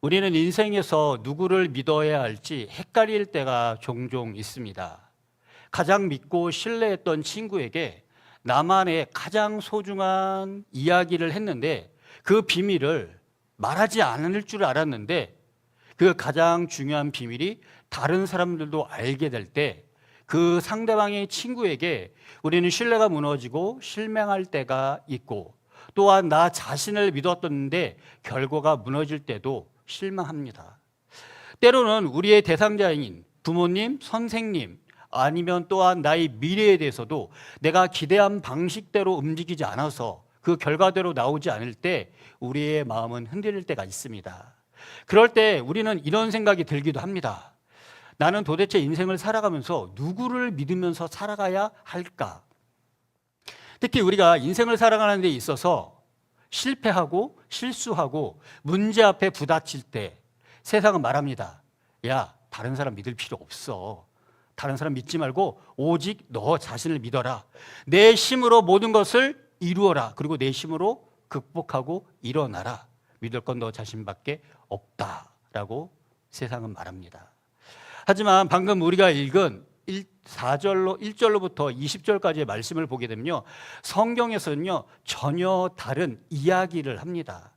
우리는 인생에서 누구를 믿어야 할지 헷갈릴 때가 종종 있습니다. 가장 믿고 신뢰했던 친구에게 나만의 가장 소중한 이야기를 했는데 그 비밀을 말하지 않을 줄 알았는데 그 가장 중요한 비밀이 다른 사람들도 알게 될 때 그 상대방의 친구에게 우리는 신뢰가 무너지고 실망할 때가 있고, 또한 나 자신을 믿었던데 결과가 무너질 때도 실망합니다. 때로는 우리의 대상자인 부모님, 선생님, 아니면 또한 나의 미래에 대해서도 내가 기대한 방식대로 움직이지 않아서 그 결과대로 나오지 않을 때 우리의 마음은 흔들릴 때가 있습니다. 그럴 때 우리는 이런 생각이 들기도 합니다. 나는 도대체 인생을 살아가면서 누구를 믿으면서 살아가야 할까? 특히 우리가 인생을 살아가는 데 있어서 실패하고 실수하고 문제 앞에 부닥칠 때 세상은 말합니다. 야, 다른 사람 믿을 필요 없어. 다른 사람 믿지 말고 오직 너 자신을 믿어라. 내 힘으로 모든 것을 이루어라. 그리고 내 힘으로 극복하고 일어나라. 믿을 건 너 자신밖에 없다라고 세상은 말합니다. 하지만 방금 우리가 읽은 1절로부터 20절까지의 말씀을 보게 되면요, 성경에서는요 전혀 다른 이야기를 합니다.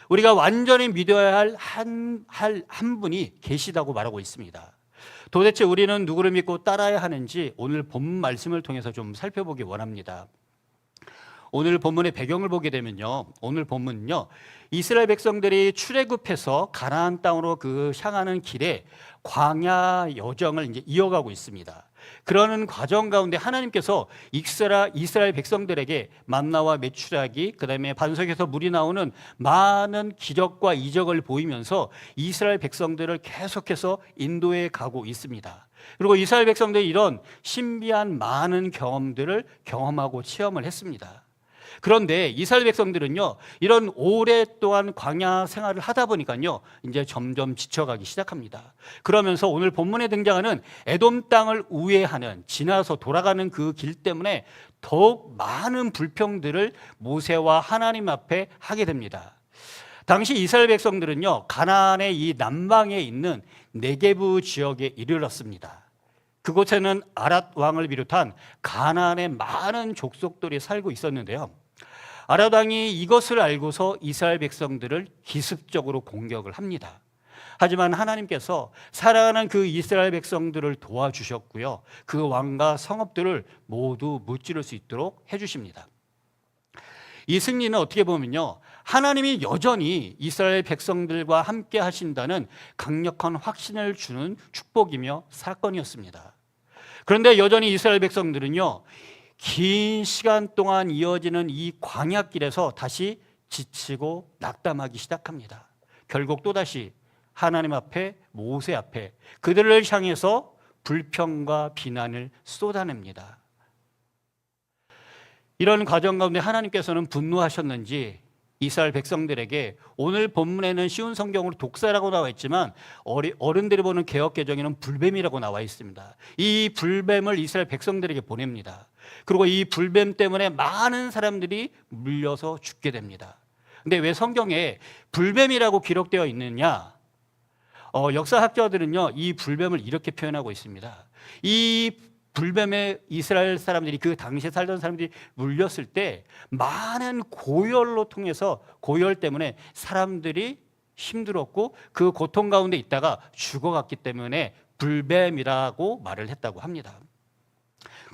우리가 완전히 믿어야 할 한 분이 계시다고 말하고 있습니다. 도대체 우리는 누구를 믿고 따라야 하는지 오늘 본문 말씀을 통해서 좀 살펴보기 원합니다. 오늘 본문의 배경을 보게 되면요, 오늘 본문은요 이스라엘 백성들이 출애굽해서 가나안 땅으로 향하는 길에 광야 여정을 이제 이어가고 있습니다. 그러는 과정 가운데 하나님께서 이스라엘 백성들에게 만나와 메추라기, 그다음에 반석에서 물이 나오는 많은 기적과 이적을 보이면서 이스라엘 백성들을 계속해서 인도해 가고 있습니다. 그리고 이스라엘 백성들이 이런 신비한 많은 경험들을 경험하고 체험을 했습니다. 그런데 이스라엘 백성들은요 이런 오랫동안 광야 생활을 하다 보니까요 이제 점점 지쳐가기 시작합니다. 그러면서 오늘 본문에 등장하는 에돔 땅을 우회하는, 지나서 돌아가는 그 길 때문에 더욱 많은 불평들을 모세와 하나님 앞에 하게 됩니다. 당시 이스라엘 백성들은요 가나안의 이 남방에 있는 네게부 지역에 이르렀습니다. 그곳에는 아랏 왕을 비롯한 가나안의 많은 족속들이 살고 있었는데요, 아랏 왕이 이것을 알고서 이스라엘 백성들을 기습적으로 공격을 합니다. 하지만 하나님께서 사랑하는 그 이스라엘 백성들을 도와주셨고요, 그 왕과 성읍들을 모두 무찌를 수 있도록 해주십니다. 이 승리는 어떻게 보면요 하나님이 여전히 이스라엘 백성들과 함께 하신다는 강력한 확신을 주는 축복이며 사건이었습니다. 그런데 여전히 이스라엘 백성들은요 긴 시간 동안 이어지는 이 광야길에서 다시 지치고 낙담하기 시작합니다. 결국 또다시 하나님 앞에, 모세 앞에 그들을 향해서 불평과 비난을 쏟아냅니다. 이런 과정 가운데 하나님께서는 분노하셨는지 이스라엘 백성들에게, 오늘 본문에는 쉬운 성경으로 독사라고 나와 있지만 어른들이 보는 개역개정에는 불뱀이라고 나와 있습니다. 이 불뱀을 이스라엘 백성들에게 보냅니다. 그리고 이 불뱀 때문에 많은 사람들이 물려서 죽게 됩니다. 근데 왜 성경에 불뱀이라고 기록되어 있느냐? 역사학자들은요 이 불뱀을 이렇게 표현하고 있습니다. 이 불뱀에 이스라엘 사람들이, 그 당시에 살던 사람들이 물렸을 때 많은 고열로 통해서, 고열 때문에 사람들이 힘들었고 그 고통 가운데 있다가 죽어갔기 때문에 불뱀이라고 말을 했다고 합니다.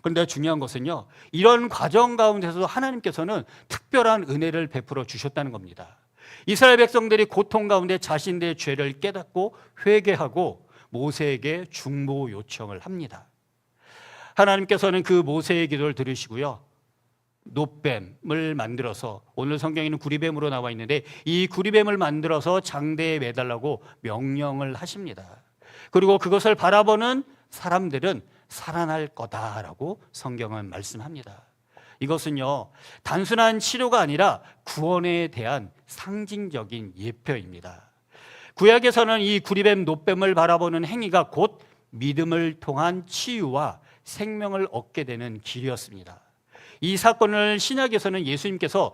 그런데 중요한 것은요 이런 과정 가운데서도 하나님께서는 특별한 은혜를 베풀어 주셨다는 겁니다. 이스라엘 백성들이 고통 가운데 자신들의 죄를 깨닫고 회개하고 모세에게 중보 요청을 합니다. 하나님께서는 그 모세의 기도를 들으시고요 놋뱀을 만들어서, 오늘 성경에는 구리뱀으로 나와 있는데 이 구리뱀을 만들어서 장대에 매달라고 명령을 하십니다. 그리고 그것을 바라보는 사람들은 살아날 거다라고 성경은 말씀합니다. 이것은요 단순한 치료가 아니라 구원에 대한 상징적인 예표입니다. 구약에서는 이 구리뱀, 놋뱀을 바라보는 행위가 곧 믿음을 통한 치유와 생명을 얻게 되는 길이었습니다. 이 사건을 신약에서는 예수님께서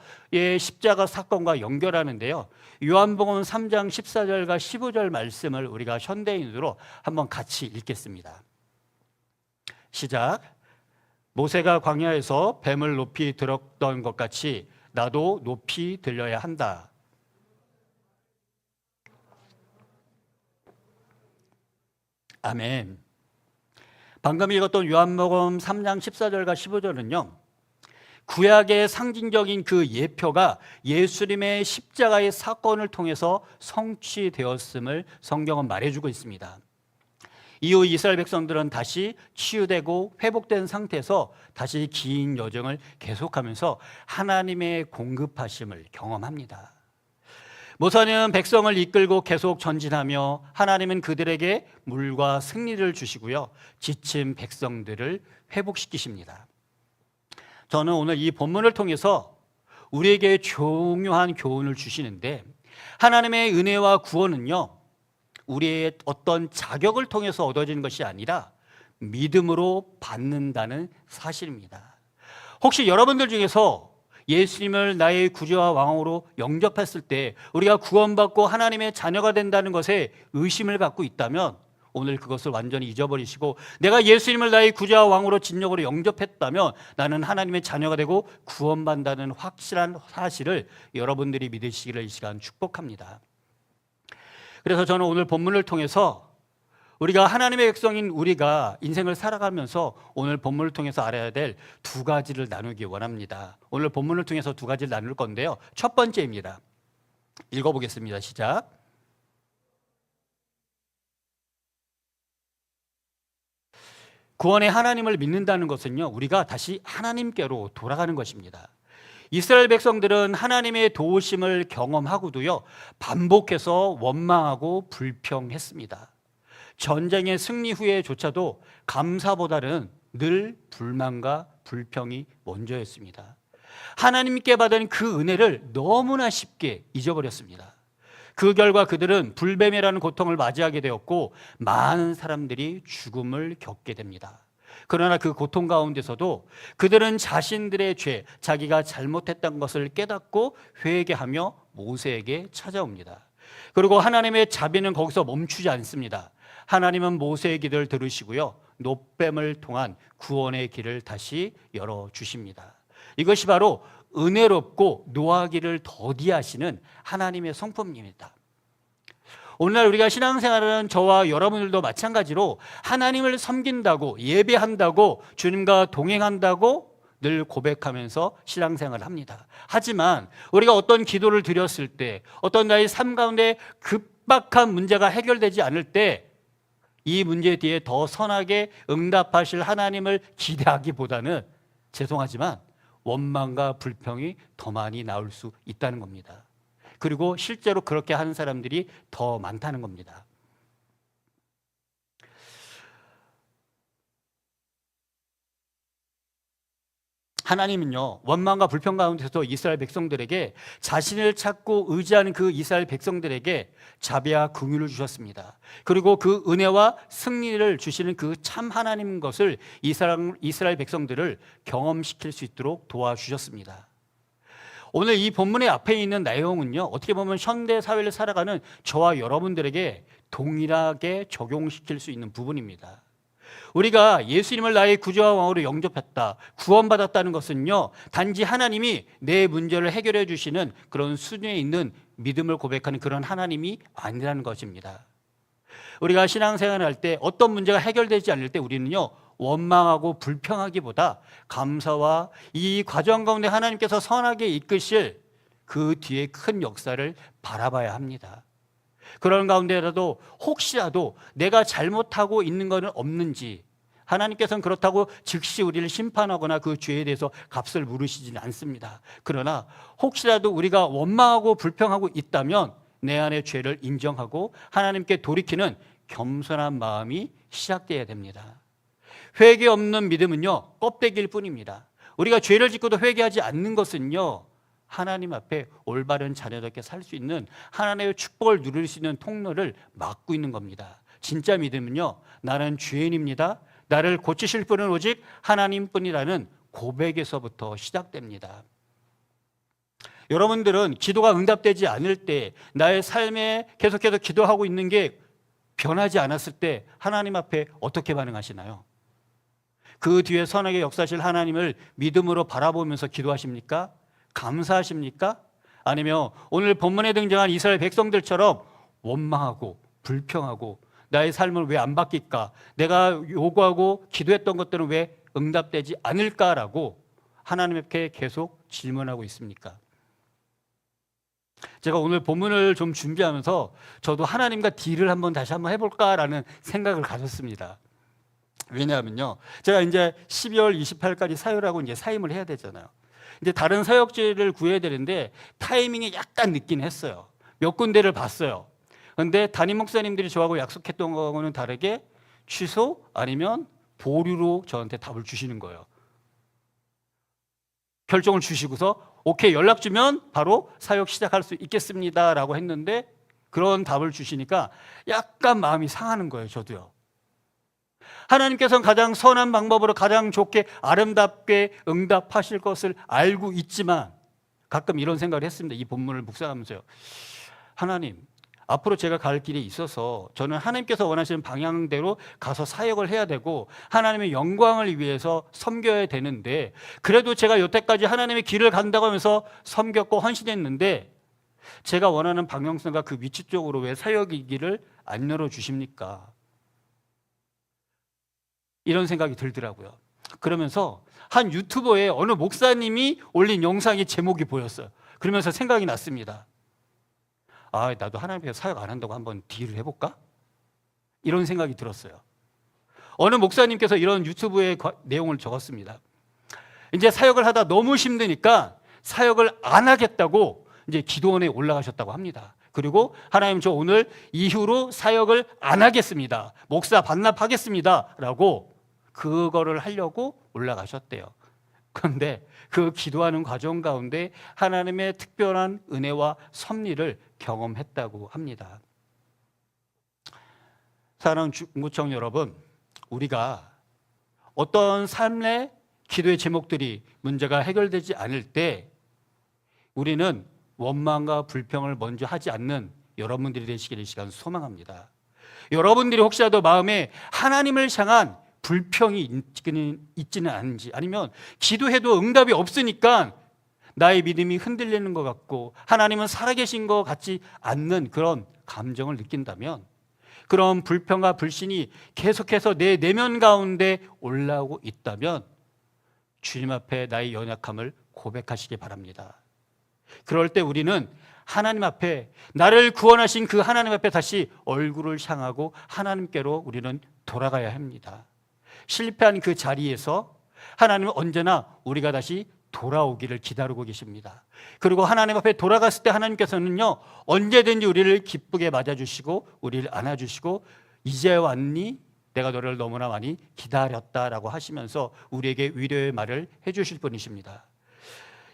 십자가 사건과 연결하는데요. 요한복음 3장 14절과 15절 말씀을 우리가 현대인으로 한번 같이 읽겠습니다. 시작. 모세가 광야에서 뱀을 높이 들었던 것 같이 나도 높이 들려야 한다. 아멘. 방금 읽었던 요한복음 3장 14절과 15절은요, 구약의 상징적인 그 예표가 예수님의 십자가의 사건을 통해서 성취되었음을 성경은 말해주고 있습니다. 이후 이스라엘 백성들은 다시 치유되고 회복된 상태에서 다시 긴 여정을 계속하면서 하나님의 공급하심을 경험합니다. 모세는 백성을 이끌고 계속 전진하며 하나님은 그들에게 물과 승리를 주시고요, 지친 백성들을 회복시키십니다. 저는 오늘 이 본문을 통해서 우리에게 중요한 교훈을 주시는데, 하나님의 은혜와 구원은요, 우리의 어떤 자격을 통해서 얻어지는 것이 아니라 믿음으로 받는다는 사실입니다. 혹시 여러분들 중에서 예수님을 나의 구주와 왕으로 영접했을 때 우리가 구원받고 하나님의 자녀가 된다는 것에 의심을 갖고 있다면 오늘 그것을 완전히 잊어버리시고, 내가 예수님을 나의 구주와 왕으로 진정으로 영접했다면 나는 하나님의 자녀가 되고 구원받는다는 확실한 사실을 여러분들이 믿으시기를 이 시간 축복합니다. 그래서 저는 오늘 본문을 통해서 우리가 하나님의 백성인 우리가 인생을 살아가면서 오늘 본문을 통해서 알아야 될 두 가지를 나누기 원합니다. 오늘 본문을 통해서 두 가지를 나눌 건데요, 첫 번째입니다. 읽어보겠습니다. 시작. 구원의 하나님을 믿는다는 것은요, 우리가 다시 하나님께로 돌아가는 것입니다. 이스라엘 백성들은 하나님의 도우심을 경험하고도요, 반복해서 원망하고 불평했습니다. 전쟁의 승리 후에조차도 감사보다는 늘 불만과 불평이 먼저였습니다. 하나님께 받은 그 은혜를 너무나 쉽게 잊어버렸습니다. 그 결과 그들은 불뱀이라는 고통을 맞이하게 되었고 많은 사람들이 죽음을 겪게 됩니다. 그러나 그 고통 가운데서도 그들은 자신들의 죄, 자기가 잘못했던 것을 깨닫고 회개하며 모세에게 찾아옵니다. 그리고 하나님의 자비는 거기서 멈추지 않습니다. 하나님은 모세의 기도를 들으시고요, 놋뱀을 통한 구원의 길을 다시 열어주십니다. 이것이 바로 은혜롭고 노하기를 더디하시는 하나님의 성품입니다. 오늘날 우리가 신앙생활은 저와 여러분들도 마찬가지로 하나님을 섬긴다고, 예배한다고, 주님과 동행한다고 늘 고백하면서 신앙생활을 합니다. 하지만 우리가 어떤 기도를 드렸을 때, 어떤 나의 삶 가운데 급박한 문제가 해결되지 않을 때 이 문제 뒤에 더 선하게 응답하실 하나님을 기대하기보다는 죄송하지만 원망과 불평이 더 많이 나올 수 있다는 겁니다. 그리고 실제로 그렇게 하는 사람들이 더 많다는 겁니다. 하나님은요, 원망과 불평 가운데서도 이스라엘 백성들에게, 자신을 찾고 의지하는 그 이스라엘 백성들에게 자비와 긍휼을 주셨습니다. 그리고 그 은혜와 승리를 주시는 그 참 하나님 것을 이스라엘 백성들을 경험시킬 수 있도록 도와주셨습니다. 오늘 이 본문의 앞에 있는 내용은요, 어떻게 보면 현대 사회를 살아가는 저와 여러분들에게 동일하게 적용시킬 수 있는 부분입니다. 우리가 예수님을 나의 구주와 왕으로 영접했다, 구원받았다는 것은요, 단지 하나님이 내 문제를 해결해 주시는 그런 수준에 있는 믿음을 고백하는 그런 하나님이 아니라는 것입니다. 우리가 신앙생활을 할 때 어떤 문제가 해결되지 않을 때 우리는요, 원망하고 불평하기보다 감사와 이 과정 가운데 하나님께서 선하게 이끄실 그 뒤에 큰 역사를 바라봐야 합니다. 그런 가운데라도 혹시라도 내가 잘못하고 있는 것은 없는지, 하나님께서는 그렇다고 즉시 우리를 심판하거나 그 죄에 대해서 값을 물으시지는 않습니다. 그러나 혹시라도 우리가 원망하고 불평하고 있다면 내 안의 죄를 인정하고 하나님께 돌이키는 겸손한 마음이 시작되어야 됩니다. 회개 없는 믿음은요, 껍데기일 뿐입니다. 우리가 죄를 짓고도 회개하지 않는 것은요, 하나님 앞에 올바른 자녀답게 살 수 있는, 하나님의 축복을 누릴 수 있는 통로를 막고 있는 겁니다. 진짜 믿음은요, 나는 죄인입니다, 나를 고치실 분은 오직 하나님뿐이라는 고백에서부터 시작됩니다. 여러분들은 기도가 응답되지 않을 때, 나의 삶에 계속해서 기도하고 있는 게 변하지 않았을 때 하나님 앞에 어떻게 반응하시나요? 그 뒤에 선하게 역사하실 하나님을 믿음으로 바라보면서 기도하십니까? 감사하십니까? 아니면 오늘 본문에 등장한 이스라엘 백성들처럼 원망하고 불평하고 나의 삶을 왜 안 바뀔까? 내가 요구하고 기도했던 것들은 왜 응답되지 않을까라고 하나님께 계속 질문하고 있습니까? 제가 오늘 본문을 좀 준비하면서 저도 하나님과 딜을 다시 한번 해볼까라는 생각을 가졌습니다. 왜냐하면요, 제가 이제 12월 28일까지 사역하고 이제 사임을 해야 되잖아요. 이제 다른 사역지를 구해야 되는데 타이밍이 약간 늦긴 했어요. 몇 군데를 봤어요. 그런데 담임 목사님들이 저하고 약속했던 거는 다르게 취소 아니면 보류로 저한테 답을 주시는 거예요. 결정을 주시고서 오케이, 연락 주면 바로 사역 시작할 수 있겠습니다 라고 했는데 그런 답을 주시니까 약간 마음이 상하는 거예요. 저도요. 하나님께서는 가장 선한 방법으로 가장 좋게 아름답게 응답하실 것을 알고 있지만 가끔 이런 생각을 했습니다. 이 본문을 묵상하면서요. 하나님, 앞으로 제가 갈 길에 있어서 저는 하나님께서 원하시는 방향대로 가서 사역을 해야 되고 하나님의 영광을 위해서 섬겨야 되는데, 그래도 제가 여태까지 하나님의 길을 간다고 하면서 섬겼고 헌신했는데 제가 원하는 방향성과 그 위치 쪽으로 왜 사역의 길을 안 열어주십니까? 이런 생각이 들더라고요. 그러면서 한 유튜버의 어느 목사님이 올린 영상의 제목이 보였어요. 그러면서 생각이 났습니다. 아, 나도 하나님께서 사역 안 한다고 한번 딜을 해볼까? 이런 생각이 들었어요. 어느 목사님께서 이런 유튜브의 내용을 적었습니다. 이제 사역을 하다 너무 힘드니까 사역을 안 하겠다고 이제 기도원에 올라가셨다고 합니다. 그리고 하나님, 저 오늘 이후로 사역을 안 하겠습니다. 목사 반납하겠습니다 라고 그거를 하려고 올라가셨대요. 그런데 그 기도하는 과정 가운데 하나님의 특별한 은혜와 섭리를 경험했다고 합니다. 사랑하는 중구청 여러분, 우리가 어떤 삶의 기도의 제목들이 문제가 해결되지 않을 때 우리는 원망과 불평을 먼저 하지 않는 여러분들이 되시기를 이 시간 소망합니다. 여러분들이 혹시라도 마음에 하나님을 향한 불평이 있지는 않은지, 아니면 기도해도 응답이 없으니까 나의 믿음이 흔들리는 것 같고 하나님은 살아계신 것 같지 않는 그런 감정을 느낀다면, 그런 불평과 불신이 계속해서 내 내면 가운데 올라오고 있다면 주님 앞에 나의 연약함을 고백하시기 바랍니다. 그럴 때 우리는 하나님 앞에, 나를 구원하신 그 하나님 앞에 다시 얼굴을 향하고 하나님께로 우리는 돌아가야 합니다. 실패한 그 자리에서 하나님은 언제나 우리가 다시 돌아오기를 기다리고 계십니다. 그리고 하나님 앞에 돌아갔을 때 하나님께서는요, 언제든지 우리를 기쁘게 맞아주시고 우리를 안아주시고 이제 왔니? 내가 너를 너무나 많이 기다렸다라고 하시면서 우리에게 위로의 말을 해주실 분이십니다.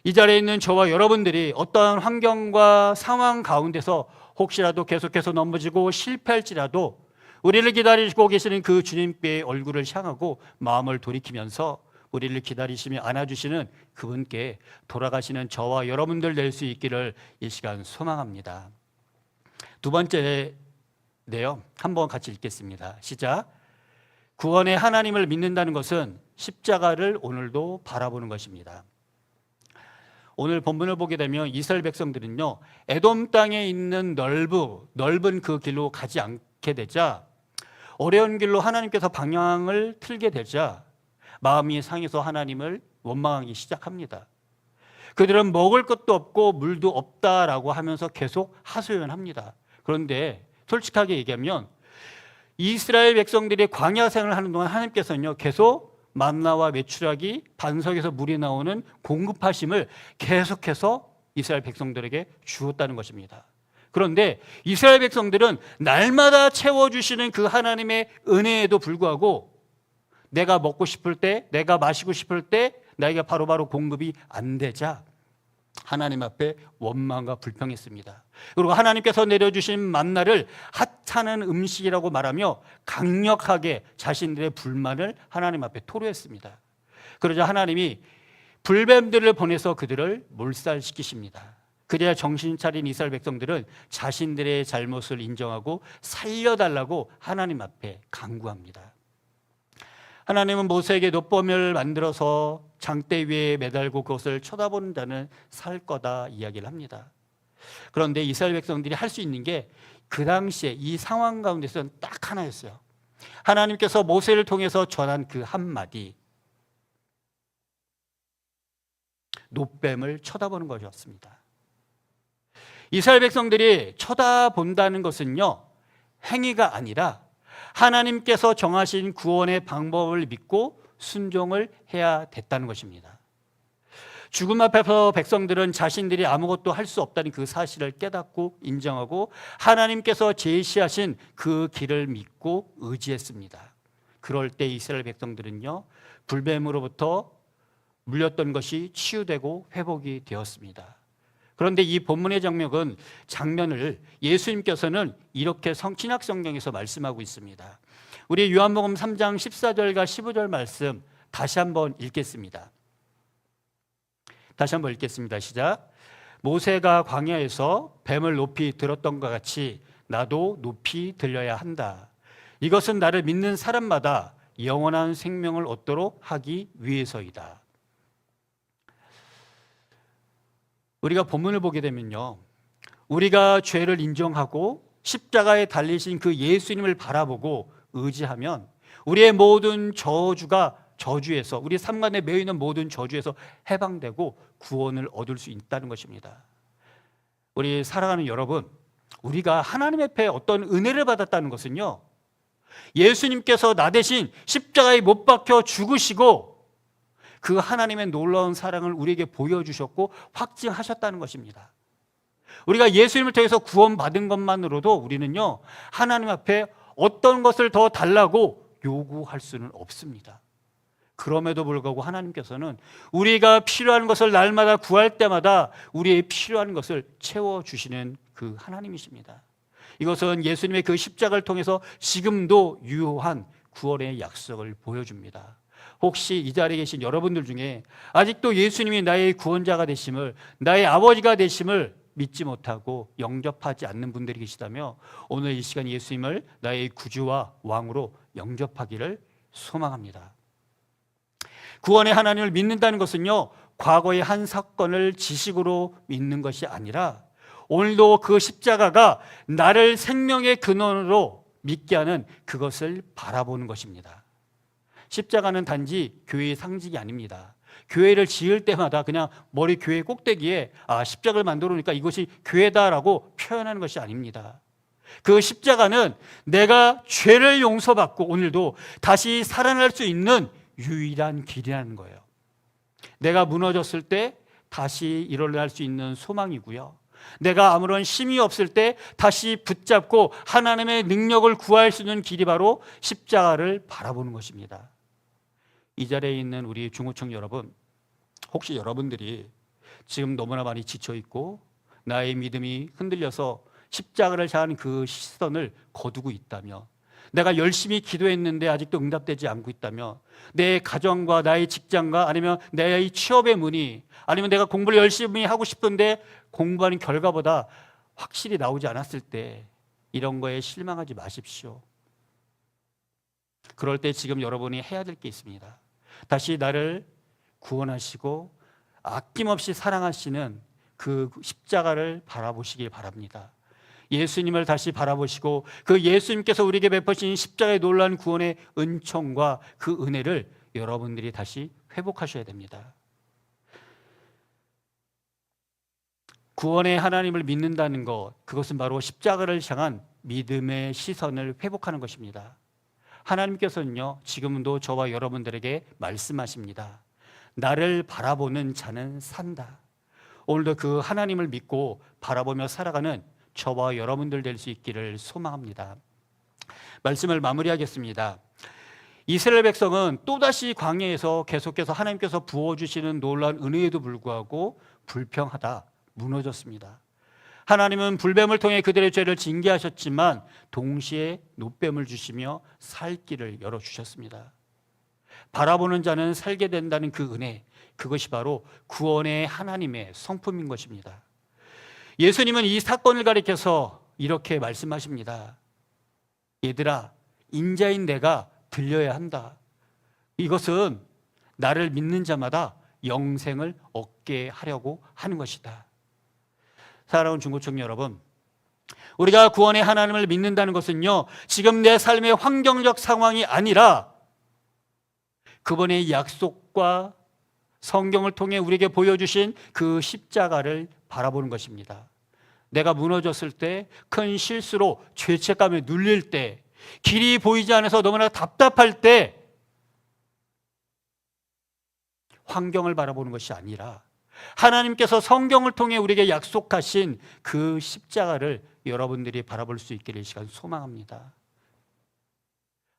이 자리에 있는 저와 여러분들이 어떠한 환경과 상황 가운데서 혹시라도 계속해서 넘어지고 실패할지라도 우리를 기다리시고 계시는 그 주님께 얼굴을 향하고 마음을 돌이키면서 우리를 기다리시며 안아주시는 그분께 돌아가시는 저와 여러분들 될 수 있기를 이 시간 소망합니다. 두 번째인데요, 한번 같이 읽겠습니다. 시작. 구원의 하나님을 믿는다는 것은 십자가를 오늘도 바라보는 것입니다. 오늘 본문을 보게 되면 이스라엘 백성들은요, 에돔 땅에 있는 넓은 그 길로 가지 않게 되자, 어려운 길로 하나님께서 방향을 틀게 되자 마음이 상해서 하나님을 원망하기 시작합니다. 그들은 먹을 것도 없고 물도 없다라고 하면서 계속 하소연합니다. 그런데 솔직하게 얘기하면 이스라엘 백성들이 광야 생활을 하는 동안 하나님께서는요, 계속 만나와 메추라기, 반석에서 물이 나오는 공급하심을 계속해서 이스라엘 백성들에게 주었다는 것입니다. 그런데 이스라엘 백성들은 날마다 채워주시는 그 하나님의 은혜에도 불구하고 내가 먹고 싶을 때, 내가 마시고 싶을 때 나에게 바로바로 공급이 안 되자 하나님 앞에 원망과 불평했습니다. 그리고 하나님께서 내려주신 만나를 하찮은 음식이라고 말하며 강력하게 자신들의 불만을 하나님 앞에 토로했습니다. 그러자 하나님이 불뱀들을 보내서 그들을 몰살시키십니다. 그래야 정신 차린 이스라엘 백성들은 자신들의 잘못을 인정하고 살려달라고 하나님 앞에 간구합니다. 하나님은 모세에게 노뱀을 만들어서 장대 위에 매달고 그것을 쳐다보는 자는 살 거다 이야기를 합니다. 그런데 이스라엘 백성들이 할 수 있는 게 그 당시에 이 상황 가운데서는 딱 하나였어요. 하나님께서 모세를 통해서 전한 그 한마디, 노뱀을 쳐다보는 것이었습니다. 이스라엘 백성들이 쳐다본다는 것은요, 행위가 아니라 하나님께서 정하신 구원의 방법을 믿고 순종을 해야 됐다는 것입니다. 죽음 앞에서 백성들은 자신들이 아무것도 할 수 없다는 그 사실을 깨닫고 인정하고 하나님께서 제시하신 그 길을 믿고 의지했습니다. 그럴 때 이스라엘 백성들은요, 불뱀으로부터 물렸던 것이 치유되고 회복이 되었습니다. 그런데 이 본문의 장면을 예수님께서는 이렇게 신약 성경에서 말씀하고 있습니다. 우리 요한복음 3장 14절과 15절 말씀 다시 한번 읽겠습니다. 시작. 모세가 광야에서 뱀을 높이 들었던 것 같이 나도 높이 들려야 한다. 이것은 나를 믿는 사람마다 영원한 생명을 얻도록 하기 위해서이다. 우리가 본문을 보게 되면요, 우리가 죄를 인정하고 십자가에 달리신 그 예수님을 바라보고 의지하면 우리의 모든 저주에서, 우리 삶간에 매여 있는 모든 저주에서 해방되고 구원을 얻을 수 있다는 것입니다. 우리 사랑하는 여러분, 우리가 하나님 앞에 어떤 은혜를 받았다는 것은요, 예수님께서 나 대신 십자가에 못 박혀 죽으시고 그 하나님의 놀라운 사랑을 우리에게 보여주셨고 확증하셨다는 것입니다. 우리가 예수님을 통해서 구원받은 것만으로도 우리는요, 하나님 앞에 어떤 것을 더 달라고 요구할 수는 없습니다. 그럼에도 불구하고 하나님께서는 우리가 필요한 것을 날마다 구할 때마다 우리의 필요한 것을 채워주시는 그 하나님이십니다. 이것은 예수님의 그 십자가를 통해서 지금도 유효한 구원의 약속을 보여줍니다. 혹시 이 자리에 계신 여러분들 중에 아직도 예수님이 나의 구원자가 되심을, 나의 아버지가 되심을 믿지 못하고 영접하지 않는 분들이 계시다며 오늘 이 시간 예수님을 나의 구주와 왕으로 영접하기를 소망합니다. 구원의 하나님을 믿는다는 것은요, 과거의 한 사건을 지식으로 믿는 것이 아니라 오늘도 그 십자가가 나를 생명의 근원으로 믿게 하는 그것을 바라보는 것입니다. 십자가는 단지 교회의 상징이 아닙니다. 교회를 지을 때마다 그냥 머리 교회 꼭대기에 십자가를 만들어 놓으니까 이것이 교회다라고 표현하는 것이 아닙니다. 그 십자가는 내가 죄를 용서받고 오늘도 다시 살아날 수 있는 유일한 길이라는 거예요. 내가 무너졌을 때 다시 일어날 수 있는 소망이고요, 내가 아무런 힘이 없을 때 다시 붙잡고 하나님의 능력을 구할 수 있는 길이 바로 십자가를 바라보는 것입니다. 이 자리에 있는 우리 중호청 여러분, 혹시 여러분들이 지금 너무나 많이 지쳐있고 나의 믿음이 흔들려서 십자가를 향한 그 시선을 거두고 있다며, 내가 열심히 기도했는데 아직도 응답되지 않고 있다며, 내 가정과 나의 직장과 아니면 내 취업의 문의, 아니면 내가 공부를 열심히 하고 싶은데 공부하는 결과보다 확실히 나오지 않았을 때 이런 거에 실망하지 마십시오. 그럴 때 지금 여러분이 해야 될 게 있습니다. 다시 나를 구원하시고 아낌없이 사랑하시는 그 십자가를 바라보시길 바랍니다. 예수님을 다시 바라보시고 그 예수님께서 우리에게 베푸신 십자가의 놀라운 구원의 은총과 그 은혜를 여러분들이 다시 회복하셔야 됩니다. 구원의 하나님을 믿는다는 것, 그것은 바로 십자가를 향한 믿음의 시선을 회복하는 것입니다. 하나님께서는요, 지금도 저와 여러분들에게 말씀하십니다. 나를 바라보는 자는 산다. 오늘도 그 하나님을 믿고 바라보며 살아가는 저와 여러분들 될 수 있기를 소망합니다. 말씀을 마무리하겠습니다. 이스라엘 백성은 또다시 광야에서 계속해서 하나님께서 부어주시는 놀라운 은혜에도 불구하고 불평하다 무너졌습니다. 하나님은 불뱀을 통해 그들의 죄를 징계하셨지만 동시에 노뱀을 주시며 살 길을 열어주셨습니다. 바라보는 자는 살게 된다는 그 은혜, 그것이 바로 구원의 하나님의 성품인 것입니다. 예수님은 이 사건을 가리켜서 이렇게 말씀하십니다. 얘들아, 인자인 내가 들려야 한다. 이것은 나를 믿는 자마다 영생을 얻게 하려고 하는 것이다. 사랑하는 중고청 여러분, 우리가 구원의 하나님을 믿는다는 것은요, 지금 내 삶의 환경적 상황이 아니라 그분의 약속과 성경을 통해 우리에게 보여주신 그 십자가를 바라보는 것입니다. 내가 무너졌을 때, 큰 실수로 죄책감에 눌릴 때, 길이 보이지 않아서 너무나 답답할 때 환경을 바라보는 것이 아니라 하나님께서 성경을 통해 우리에게 약속하신 그 십자가를 여러분들이 바라볼 수 있기를 이 시간 소망합니다.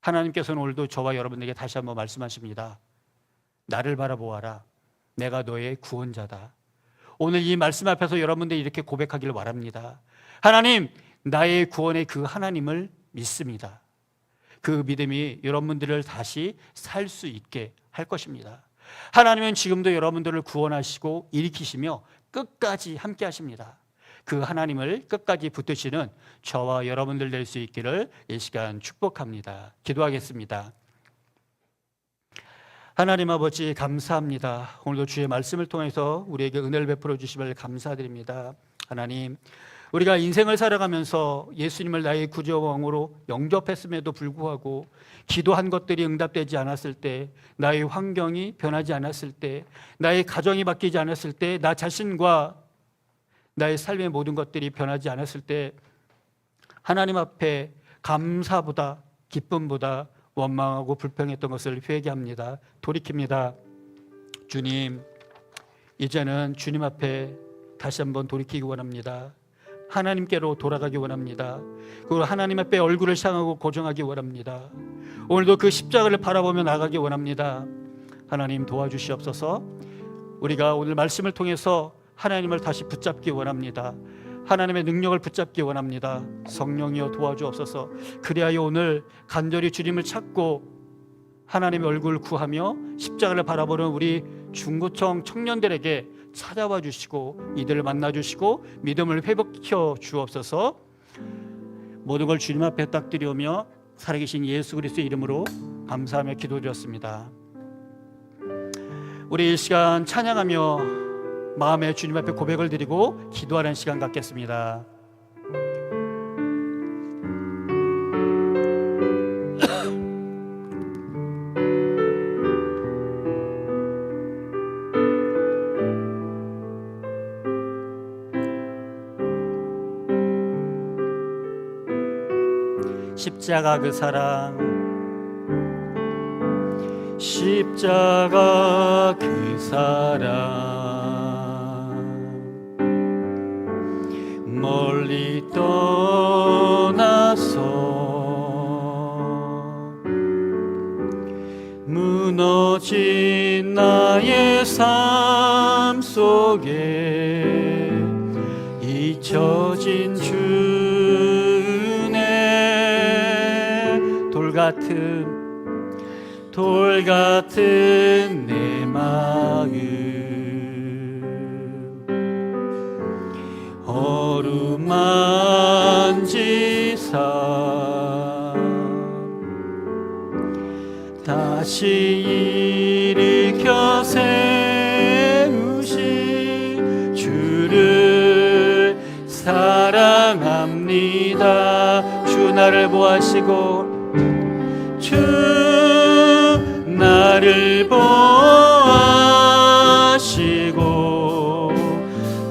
하나님께서는 오늘도 저와 여러분에게 다시 한번 말씀하십니다. 나를 바라보아라. 내가 너의 구원자다. 오늘 이 말씀 앞에서 여러분들이 이렇게 고백하기를 바랍니다. 하나님, 나의 구원의 그 하나님을 믿습니다. 그 믿음이 여러분들을 다시 살 수 있게 할 것입니다. 하나님은 지금도 여러분들을 구원하시고 일으키시며 끝까지 함께 하십니다. 그 하나님을 끝까지 붙드시는 저와 여러분들 될 수 있기를 이 시간 축복합니다. 기도하겠습니다. 하나님 아버지, 감사합니다. 오늘도 주의 말씀을 통해서 우리에게 은혜를 베풀어 주심을 감사드립니다. 하나님, 우리가 인생을 살아가면서 예수님을 나의 구주왕으로 영접했음에도 불구하고 기도한 것들이 응답되지 않았을 때, 나의 환경이 변하지 않았을 때, 나의 가정이 바뀌지 않았을 때, 나 자신과 나의 삶의 모든 것들이 변하지 않았을 때 하나님 앞에 감사보다 기쁨보다 원망하고 불평했던 것을 회개합니다. 돌이킵니다. 주님, 이제는 주님 앞에 다시 한번 돌이키기 원합니다. 하나님께로 돌아가기 원합니다. 그리고 하나님 앞에 얼굴을 향하고 고정하기 원합니다. 오늘도 그 십자가를 바라보며 나가기 원합니다. 하나님 도와주시옵소서. 우리가 오늘 말씀을 통해서 하나님을 다시 붙잡기 원합니다. 하나님의 능력을 붙잡기 원합니다. 성령이여 도와주옵소서. 그리하여 오늘 간절히 주님을 찾고 하나님의 얼굴을 구하며 십자가를 바라보는 우리 중고청 청년들에게 찾아와 주시고 이들을 만나 주시고 믿음을 회복시켜 주옵소서. 모든 걸 주님 앞에 딱 드리오며 살아계신 예수 그리스도의 이름으로 감사하며 기도드렸습니다. 우리 이 시간 찬양하며 마음에 주님 앞에 고백을 드리고 기도하는 시간 갖겠습니다. 십자가 그 사랑, 십자가 그 사랑, 멀리 떠나서 무너진 나의 삶 속에 잊혀진 주네 돌 같은 내 마음 어루만지사 다시 일으켜 세우신 주를 사랑합니다. 주 나를 보아시고 주 나를 보아시고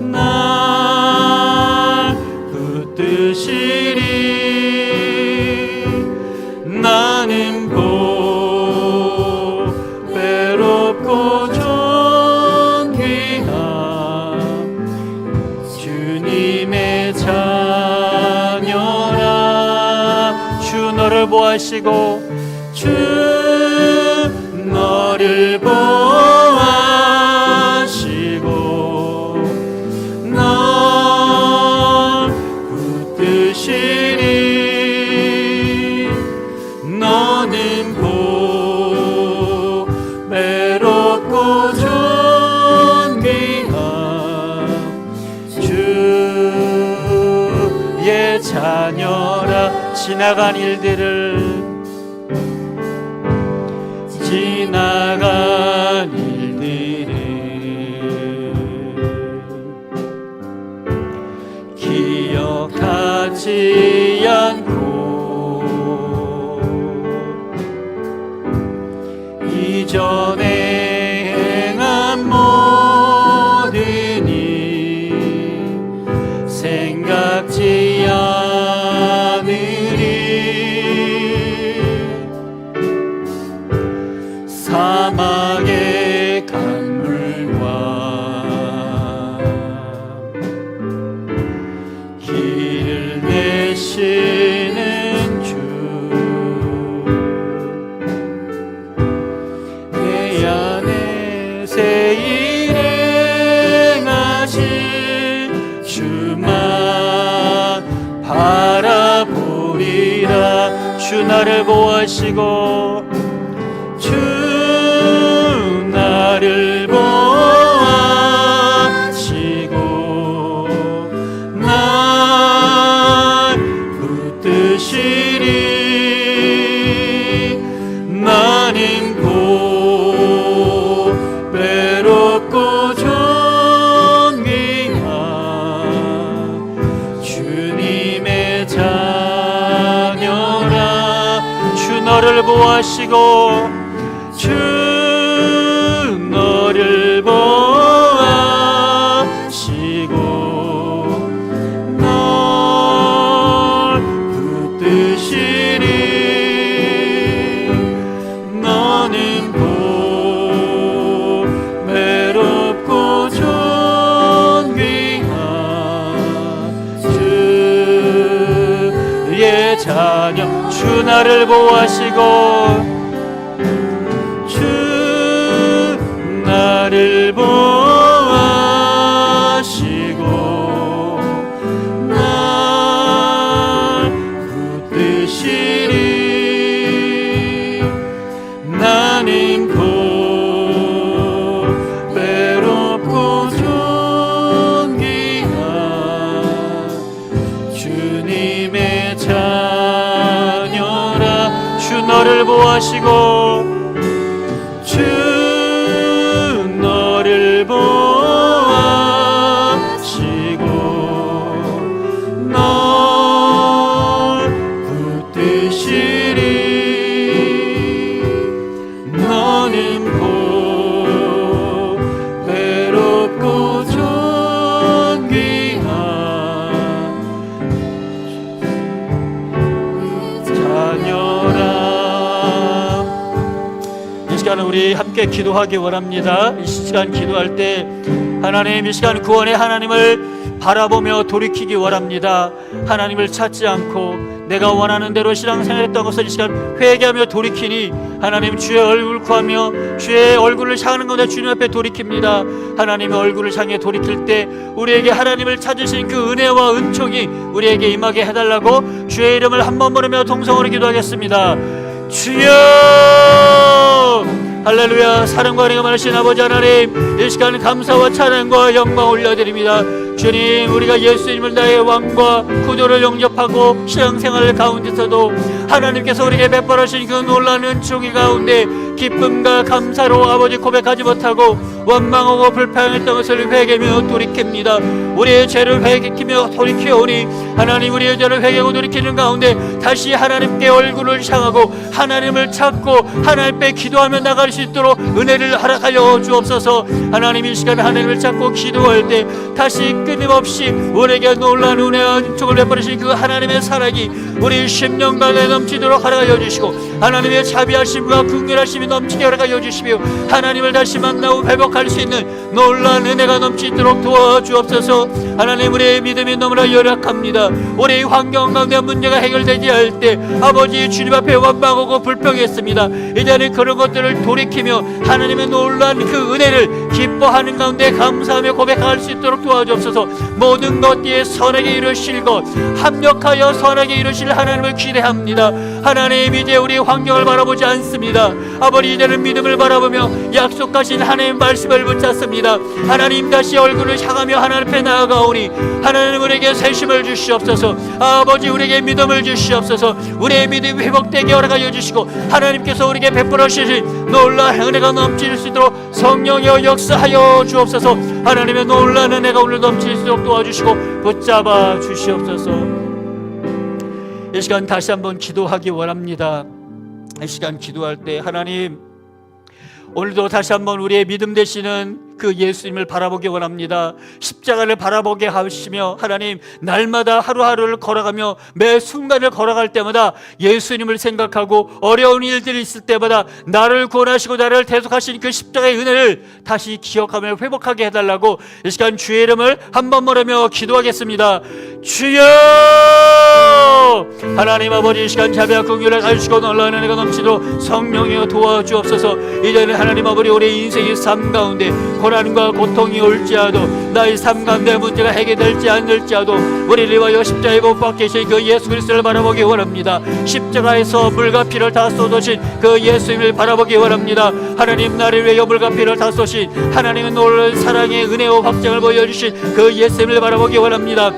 날 붙드시리. 나는 외롭고 존귀한 주님의 자녀라. 주 너를 보아시고 주 너를 보아시고 널 붙드시리. 너는 지나간 일들을 기억하지 않고 이전에 행한 모든 일 생각지 않으리. 사막의 강물과 길을 내시는 주, 해안에 새 일행하신 주만 바라보리라. 주 나를 보호하시고 주 나를 보호하시고 날 붙드시리. 나는 곧 외롭고 존귀한 주님의 자녀라. 주 너를 보호하시고 주 너를 보호하시고 널 붙드시리. 너는 곧 외롭고 존귀한 주의 자녀. 주 나를 보호하시고 나를 보호하시고 날 붙드시리. 나는 곧 외롭고 존귀한 주님의 자녀라. 주 너를 보호하시고 너를 보호하시고 널 붙드시리. 너는 곧 외롭고 존귀한 자녀라. 이 시간은 우리 함께 기도하기 원합니다. 이 시간 기도할 때 하나님, 이 시간 구원의 하나님을 바라보며 돌이키기 원합니다. 하나님을 찾지 않고 내가 원하는 대로 신앙생활했던 것을 이 시간 회개하며 돌이키니 하나님 주의 얼굴 구하며 주의 얼굴을 향하는 가운데 주님 앞에 돌이킵니다. 하나님의 얼굴을 향해 돌이킬 때 우리에게 하나님을 찾으신 그 은혜와 은총이 우리에게 임하게 해달라고 주의 이름을 한번 부르며 동성으로 기도하겠습니다. 주여! 할렐루야. 사랑과 은혜가 많으신 아버지 하나님, 이 시간 감사와 찬양과 영광 올려드립니다. 주님, 우리가 예수님을 나의 왕과 구주를 영접하고 신앙생활 가운데서도 하나님께서 우리에게 베풀으신 그 놀라운 은총이 가운데 기쁨과 감사로 아버지 고백하지 못하고 원망하고 불평했던 것을 회개하며 돌이킵니다. 우리의 죄를 회개하며 돌이키오니 하나님, 우리의 죄를 회개하고 돌이키는 가운데 다시 하나님께 얼굴을 향하고 하나님을 찾고 하나님 앞에 기도하며 나갈 수 있도록 은혜를 허락하여 주옵소서. 하나님, 이 시간에 하나님을 찾고 기도할 때 다시 끊임없이 우리에게 놀라운 은혜와 은총을 베풀으신 그 하나님의 사랑이 우리 심령 가운데 넘치도록 허락하여 주시고 하나님의 자비하심과 긍휼하심이 넘치게 허락하여 주시며 하나님을 다시 만나고 회복할 수 있는 놀라운 은혜가 넘치도록 도와주옵소서. 하나님, 우리의 믿음이 너무나 열악합니다. 우리의 환경 가운데 문제가 해결되지 할 때 아버지 주님 앞에 원망하고 불평했습니다. 이제는 그런 것들을 돌이키며 하나님의 놀라운 그 은혜를 기뻐하는 가운데 감사하며 고백할 수 있도록 도와주옵소서. 모든 것 뒤에 선하게 이루실 것, 합력하여 선하게 이루실 하나님을 기대합니다. 하나님, 이제 우리 환경을 바라보지 않습니다. 아버지, 이제는 믿음을 바라보며 약속하신 하나님 말씀을 붙잡습니다. 하나님, 다시 얼굴을 향하며 하나님 앞에 나아가오니 하나님 우리에게 세심을 주시옵소서. 아버지, 우리에게 믿음을 주시옵소서. 우리의 믿음이 회복되게 허락하여 주시고 하나님께서 우리에게 베풀어 주신 놀라운 은혜가 넘칠 수 있도록 성령여 역사하여 주옵소서. 하나님의 놀라운 은혜가 오늘 넘칠 수 있도록 도와주시고 붙잡아 주시옵소서. 이 시간 다시 한번 기도하기 원합니다. 이 시간 기도할 때 하나님, 오늘도 다시 한번 우리의 믿음 되시는 그 예수님을 바라보기 원합니다. 십자가를 바라보게 하시며 하나님, 날마다 하루하루를 걸어가며 매 순간을 걸어갈 때마다 예수님을 생각하고 어려운 일들이 있을 때마다 나를 구원하시고 나를 대속하신 그 십자가의 은혜를 다시 기억하며 회복하게 해달라고 이 시간 주의 이름을 한번 부르며 기도하겠습니다. 주여! 하나님 아버지, 이 시간 자비와 긍휼을 가지시고 놀라운 은혜가 넘치도록 성령이여 도와주옵소서. 이제는 하나님 아버지, 우리 인생의 삶 가운데 고난과 고통이 올지라도 나의 삶 가운데 문제가 해결될지 않을지라도 우리를 위하여 십자가에 못 박히신 그 예수 그리스도를 바라보기 원합니다. 십자가에서 물과 피를 다 쏟으신 그 예수님을 바라보기 원합니다. 하나님, 나를 위하여 물과 피를 다 쏟으신 하나님의 놀라운 사랑의 은혜와 확장을 보여주신 그 예수님을 바라보기 원합니다.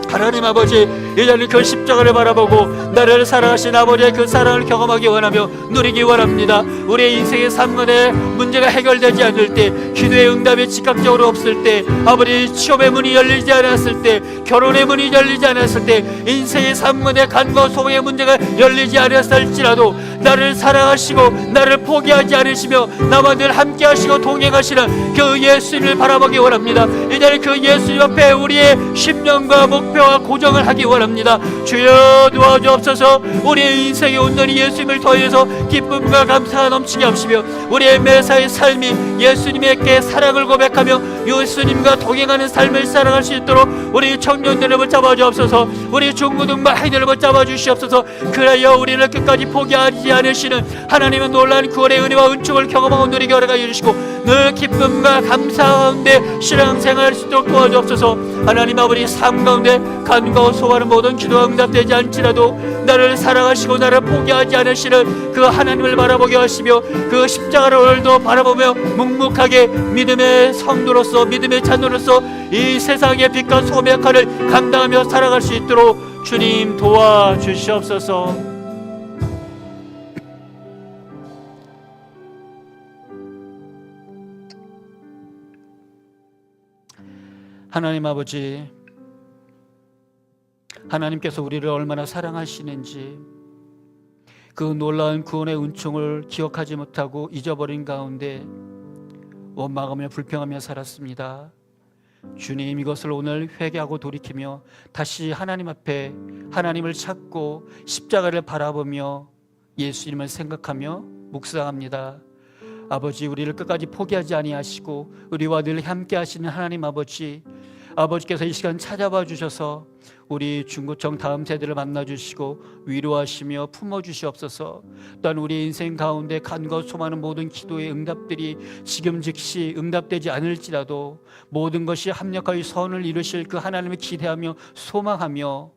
하나님 아버지, 이제는 그 십자가를 바라보고 나를 사랑하신 아버지의 그 사랑을 경험하기 원하며 누리기 원합니다. 우리의 인생의 삶간에 문제가 해결되지 않을 때, 기도의 응답이 즉각적으로 없을 때, 아버지 취업의 문이 열리지 않았을 때, 결혼의 문이 열리지 않았을 때, 인생의 삶간에 간과 소망의 문제가 열리지 않았을지라도 나를 사랑하시고 나를 포기하지 않으시며 나와 늘 함께 하시고 동행하시는 그 예수님을 바라보기 원합니다. 이제는 그 예수님 앞에 우리의 심령과 목표와 고정을 하기 원합니다. 주여 도와주옵소서. 우리의 인생에 온전히 예수님을 더해서 기쁨과 감사가 넘치게 하시며 우리의 매사의 삶이 예수님에게 사랑을 고백하며 예수님과 동행하는 삶을 살아갈 수 있도록 우리 청년들을 붙잡아 주옵소서. 우리 중고등부 아이들을 붙잡아 주시옵소서. 그래야 우리를 끝까지 포기하지 않으시는 하나님의 놀라운 구원의 은혜와 은총을 경험하고 누리게 허락하여 주시고 늘 기쁨과 감사 가운데 신앙생활할 수 있도록 도와주옵소서. 하나님 아버지, 삶 가운데 간과 소원하는 모든 기도가 응답되지 않지라도 나를 사랑하시고 나를 포기하지 않으시는 그 하나님을 바라보게 하시며 그 십자가를 오늘도 바라보며 묵묵하게 믿음의 성도로서 믿음의 자녀로서 이 세상의 빛과 소금의 역할을 감당하며 살아갈 수 있도록 주님 도와주시옵소서. 하나님 아버지, 하나님께서 우리를 얼마나 사랑하시는지 그 놀라운 구원의 은총을 기억하지 못하고 잊어버린 가운데 원망하며 불평하며 살았습니다. 주님, 이것을 오늘 회개하고 돌이키며 다시 하나님 앞에 하나님을 찾고 십자가를 바라보며 예수님을 생각하며 묵상합니다. 아버지, 우리를 끝까지 포기하지 아니하시고 우리와 늘 함께 하시는 하나님 아버지, 아버지께서 이 시간 찾아봐 주셔서 우리 중고청 다음 세대를 만나주시고 위로하시며 품어주시옵소서. 또한 우리 인생 가운데 간과 소망하는 모든 기도의 응답들이 지금 즉시 응답되지 않을지라도 모든 것이 합력하여 선을 이루실 그 하나님을 기대하며 소망하며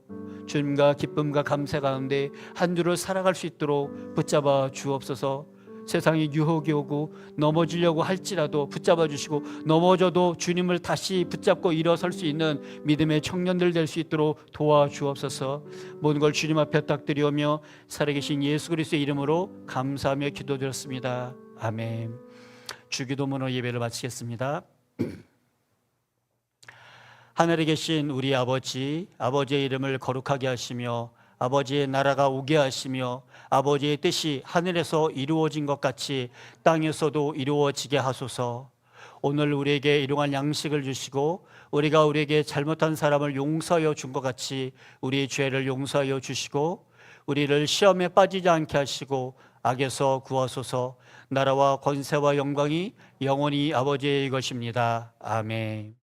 주님과 기쁨과 감사 가운데 한 주를 살아갈 수 있도록 붙잡아 주옵소서. 세상에 유혹이 오고 넘어지려고 할지라도 붙잡아 주시고 넘어져도 주님을 다시 붙잡고 일어설 수 있는 믿음의 청년들 될 수 있도록 도와주옵소서. 모든 걸 주님 앞에 딱 드리오며 살아계신 예수 그리스도의 이름으로 감사하며 기도드렸습니다. 아멘. 주기도문으로 예배를 마치겠습니다. 하늘에 계신 우리 아버지, 아버지의 이름을 거룩하게 하시며 아버지의 나라가 오게 하시며 아버지의 뜻이 하늘에서 이루어진 것 같이 땅에서도 이루어지게 하소서. 오늘 우리에게 일용할 양식을 주시고 우리가 우리에게 잘못한 사람을 용서하여 준 것 같이 우리의 죄를 용서하여 주시고 우리를 시험에 빠지지 않게 하시고 악에서 구하소서. 나라와 권세와 영광이 영원히 아버지의 것입니다. 아멘.